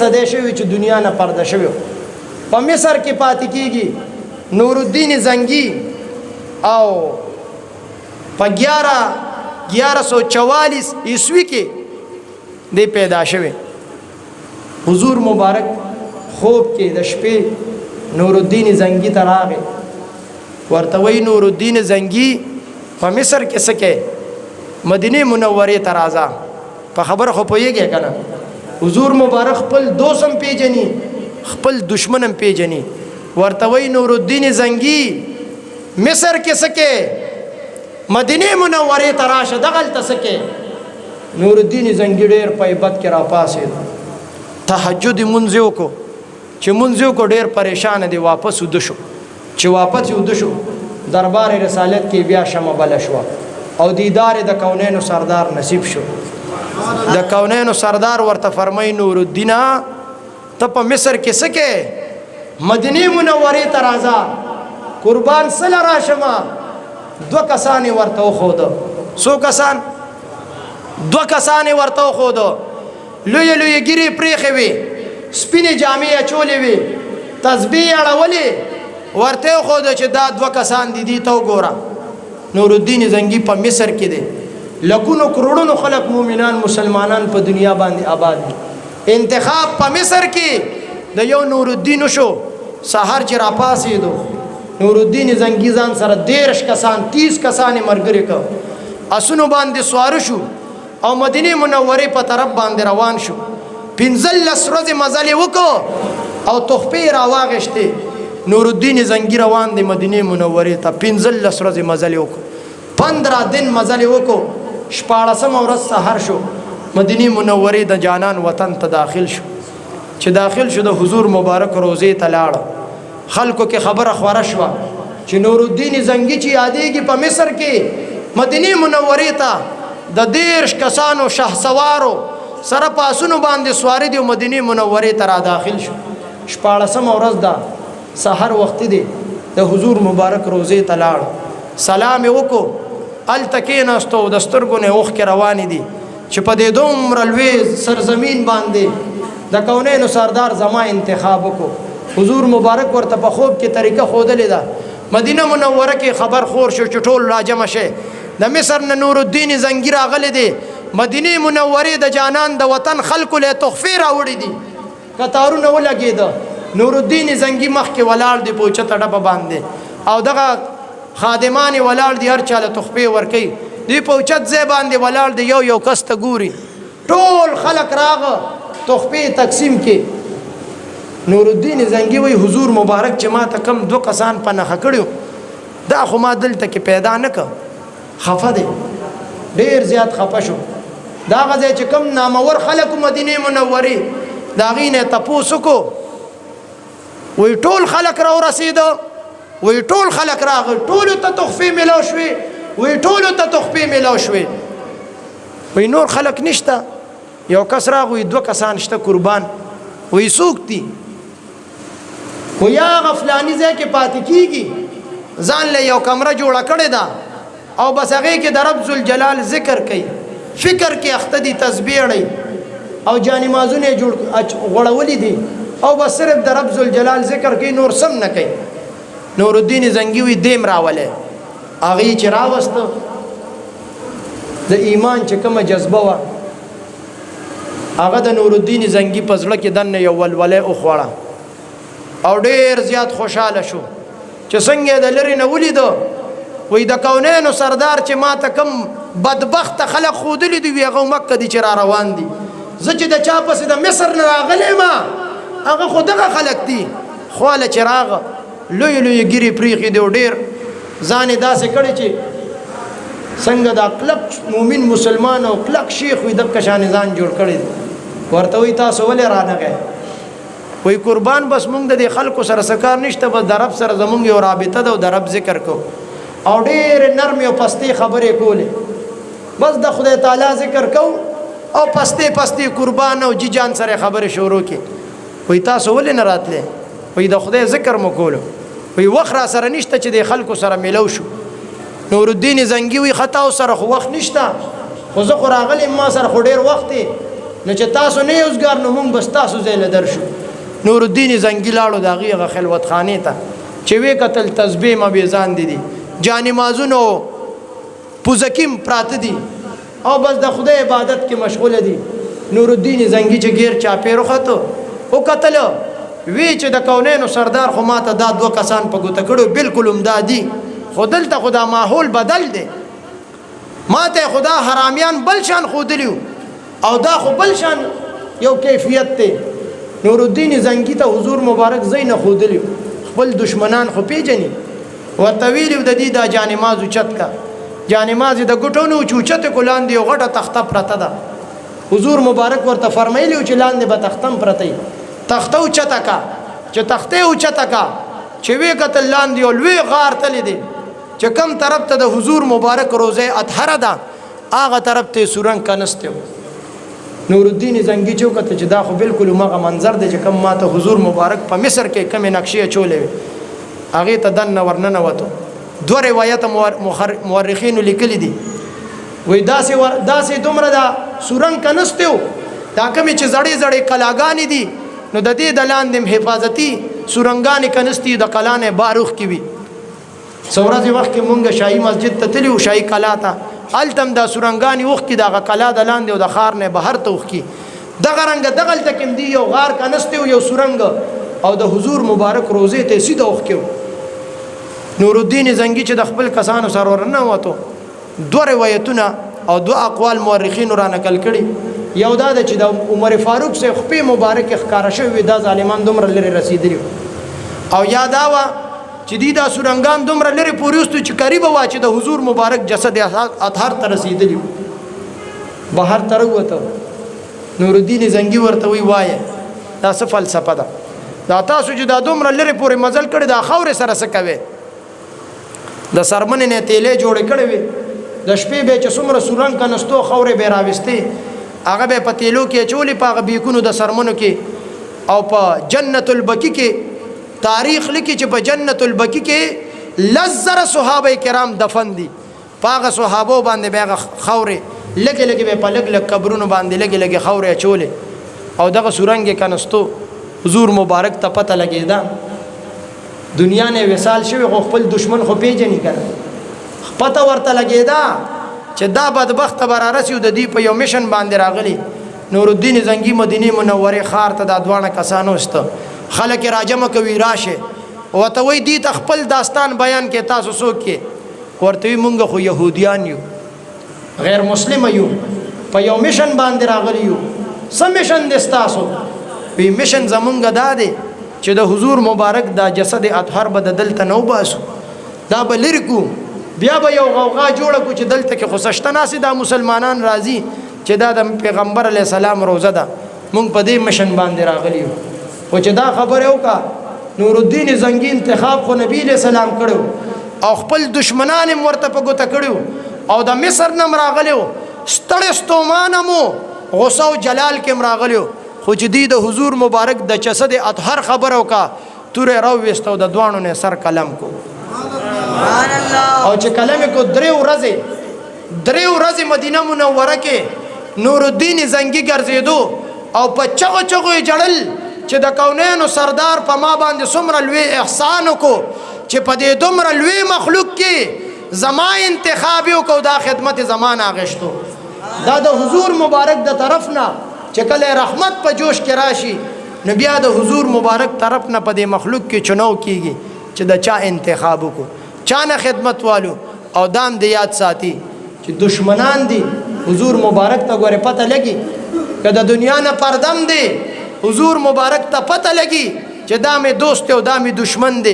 صدې شوی چې دنیا نه پرده شوی په مصر کې پاتې کیږي نور الدین زنگی او په 1144 عیسوی کې دی پیدا شوی حضور مبارک خوب کې د شپې نور الدین زنگی ته راغی ورته وی نور الدین زنگی په مصر کې څه کې مدینه منورې ته راځه په خبره خو پوهیږي کنه حضور مبارک خپل دوست هم پیژني خپل دشمن هم پیژني ورته وی نور الدین زنگی مصر کې څه کې مدینه منورې ته راشه دغلته څه کې نور الدین زنگی ډېر په عبادت کې را پاسېد تهجد منځ وکړو چې منځ وکړو ډېر پریشان دی واپس ود شو چې واپس ود شو دربار رسالت کې بیا شمه بل شو او دیدار د کونینو سردار نصیب شو د کونینو سردار ورته فرمای نور الدین ته په مصر کې څه کې مدینه منورې ته راځه قربان صلی راشمه دو کسان ورته خود سو کسان دو کسان ورته خود لوی لوی ګری پریخي وي سپینې جامې اچولې وي تسبیح اړولې ورته خود چې دا دو کسان دي ته وګوره نور الدین زنگی په مصر کې دي لکونو کروڑونو خلق مومنان مسلمانان په دنیا باندې آباد دي انتخاب په مصر کې د یو نور الدین شو سحر چې را پاسې دو نور الدین زنگی ځان سره 13 کسان 30 کسان مرګري کو اسونو باندې سوار شو او مدینه منورې په طرف باندې روان شو 15 ورځې مزل وکړو او تحفه را واغشته نور الدین زنگی روان دی مدینه منورې ته 15 ورځې مزل وکړو 15 دن مزل وکړو 14 ورځ سحر شو مدینه منورې د جانان وطن ته داخل شو چې داخل شو د حضور مبارک روزه ته لاړ خلکو کې خبره خوره شو چې نور الدین زنگی چې یادېږي په مصر کې مدینه منورې ته د 13 کسانو شهسوارو سره پاسونو باندې سواری دی مدینه منورې ته را داخل شو 14 ورځ دا سحر وخت دی د حضور مبارک روزه ته لاړ سلام وکړو ال تکیناستو د سترګو نه اوخ کې روان دي چې په دې دومره لوی سرزمین باندې د کونینو سردار زما انتخاب وکړو حضور مبارک ورته په خوب کې طریقه خودلې ده مدینه منوره کې خبر خور شو چې ټول راجم شه د مصر نه نور الدین زنگی راغلی دی مدینه منورې د جانان د وطن خلکو له تحفه راوړي دي قطارونه ولګید نور الدین زنگی مخ کې ولاړ دی پوچه تړه باندې او دغه خادمان ولاړ دی هر چاله تحفه ورکي دی پوچت ځای باندې ولاړ دی یو کس ته ګوري ټول خلک راغه تحفه تقسیم کې نور الدین زنگی وی حضور مبارک چې ما ته کم دو کسان په نخ کړیو دا خو ما دلته کې پیدا نه ک خفه دی ډیر زیات خفه شو دا غځه چې کم نامور خلک مدینه منورې دا غینه تپوسو کو وی ټول خلک را ورسېدو وی ټول خلک راغ ټول ته تحفه ملو شوي وی ټول ته تحفه ملو شوي وی نور خلک نشته یو کس راغ وی دو کسان شته قربان وی سوق دي ویا غفلانی ځای کې پاتې کیږي ځان له یو کمره جوړه کړې ده او بس هغه کې د رب ذوالجلال ذکر کوي فکر کې اخته دي تسبیح لري او جانی مازونه جوړ غړولې دي او بس صرف د رب ذوالجلال ذکر کوي نور سم نه کوي نور الدین زنگی وی دیم راوله هغه چې راوست د ایمان چې کومه جذبه وا هغه د نور الدین زنگی په ځړه کې دنه یو ولوله او خوړه او ډیر زیات خوشاله شو چې څنګه د لری نه ولیدو وې د کونینو سردار چې ما ته کم بدبخت خلق خودلی دی هغه مکه دي چې را روان دي زه چې د چا پسې د مصر نه راغلی ما هغه خو دغه خلق دي خواله چې راغه لوی لوی ګری پریخي دی ډیر ځان داسې کړي چې څنګه د کلک مؤمن مسلمان او کلک شیخ وي د کشان ځان جوړ کړي ورته وي تاسو ولې رانه گئے وی قربان بس مونږ د خلکو سره سکار نشته بس د رب سره زمونږ یو رابطه ده او د رب ذکر کو او ډېر نرم او پستې خبرې کولې بس د خدای تعالی ذکر کو او پستې پستې قربان او جی جان سره خبرې شروع کې وی تاسو ولې نه راتلې وی د خدای ذکر مو کولو وی وخت را سره نشته چې د خلکو سره ملو شو نور الدین زنگی وی خطا سره خو وخت نشته خو زه خو راغلی ما سره خو ډېر وخت دی نو چې تاسو نه اوسګار نو مونږ بس تاسو ځای له درشو. نور الدین زنګي لاړو د هغې خلوت خانې ته چې وې کتل تسبیح مبیزان دي جانمازونه پوزکیم پراته دي او بس د خدای عبادت کې مشغوله دي. نور الدین زنګي چې غیر چاپې وخته او کتل وی چې د کونینو سردار خو ماته دا دوه کسان په ګوته کړو بالکل امدادي خو دلته خدا ماحول بدل دی ماته خدا حرامیان بل شان خودلیو او دا خو بل شان یو کیفیت ته. نور الدین زنګي ته حضور مبارک زین خودلیو خپل دشمنان خو پیجنی ورته ویلو د دې دا جانماز اوچت کا جانماز د ګټونو چوچته کولان دی غټه تخته پرته ده. حضور مبارک ورته فرمایلیو چې لاندې به تختم پرته تخته اوچته کا چې تخته اوچته کا چې وی کتل لاندې او لوی غار تللی دی چې کم طرف ته د حضور مبارک روزه اطهر ده هغه طرف ته سورنګ کنسته. نور الدین زنګي چې وکړه چې دا خو بالکل مغه منظر دی چې کم ماته حضور مبارک په مصر کې کم نقشې چولې هغه ته دن ورننه وته. دوه روایت مورخین لیکلي دي وای داسې دومره دا سورنګ کنسته دا کوم چې زړې زړې کلاګانې دي نو د دې د لاندې حفاظتي سورنګانې کنستي د قلانه باروخ کې وي. څورځي وخت کې مونږ شاهي مسجد ته تلو شاهي کلا ته التم دا سورنګانې وخت کې د قلا د لاندې او د خار نه بهر ته وخت کې دغه رنګ دغل تکم دی یو غار کنسته یو سورنګ او د حضور مبارک روزه ته سیده وخت کې. نور الدین زنګي چې د خپل کسانو سره ورنه وته دوه روایتونه او دوه اقوال مورخین را نقل کړي. یو دا چې د عمر فاروق سے خپې مبارک ښکارا شوی دا ظالمان دومره لري رسیدلی او یاد آوا چې دی دا سورنګان دومره لري پوریستو چې قریب وا چې د حضور مبارک جسد اطهر ته رسیدلی بهر تر وته. نور الدین زنګي ورته وی وایه دا څه فلسفه ده دا تاسو چې دا دومره لري پورې مزل کړي دا خاور سره څه کوي د سرمن نه تیلې جوړ کړي وي د شپې به چې څومره سورنګ کنستو خاورې به راوستي هغه به په تیلو کې چولې په هغه بیکونو د سرمنو کې او په جنت البقیع کې تاریخ لیکي چې په جنت البقیع کې لزر صحابه کرام دفن دي په هغه صحابو باندې به خاورې لګي لګي به په لګ لګ قبرونو باندې لګي لګي خاورې چولې او دغه سورنګ کنستو حضور مبارک ته پته لګیدا دنیا نه وصال شوی خپل دشمن خو پیژني کړه پته ورته لګیدا چې دا بدبخت برارسیو د دې په یو میشن باندې راغلی. نور الدین زنګي مدینه منوره خار ته د دوانه کسانو است خلک راجمه کوي راشه او ته وای دي خپل داستان بیان کې تاسو څوک کې ورته مونږ خو يهوديان یو غیر مسلم یو په یو میشن باندې راغلی یو سم میشن د تاسو په میشن زمونږ دادې چې د حضور مبارک دا جسد اطهر بدل ته نو باسو دا بلرکو بیا به یو غوغا جوړه کو چې دلته کې خوششته ناس دا مسلمانان راضي چې دا د پیغمبر علی السلام روزه ده مونږ په دې مشن باندې راغلی او چې دا خبره وکا نور الدین زنګي انتخاب خو نبی علیہ السلام کړو او خپل دشمنان ورته په ګوته کړو او د مصر نم راغلیو ستړی ستومانه مو غوسه او جلال کې راغلیو خو چې د حضور مبارک د جسد اطهر خبر وکا تور راو وستو د دوانو نه سر قلم کو او چې کلمه کو درې ورځې مدینه منوره کې نور الدین زنګي ګرځېدو او په چغو چغو جړل چې د کونینو سردار په ما باندې څومره لوی احسان وکړو چې په دې دومره لوی مخلوق کې زما انتخاب وکړو دا خدمت زمان اغشتو دا د حضور مبارک د طرف نه چې کله رحمت په جوش کې راشي نو بیا د حضور مبارک طرف نه په دې مخلوق کې چناو کیږي چې د چا انتخاب وکړو چانه خدمت والو او دام دی یاد ساتي چې دشمنان دي حضور مبارک ته ګوره پته لګي که د دنیا نه پردم دی حضور مبارک ته پته لګي چې دا مې دوست او دا مې دشمن دی.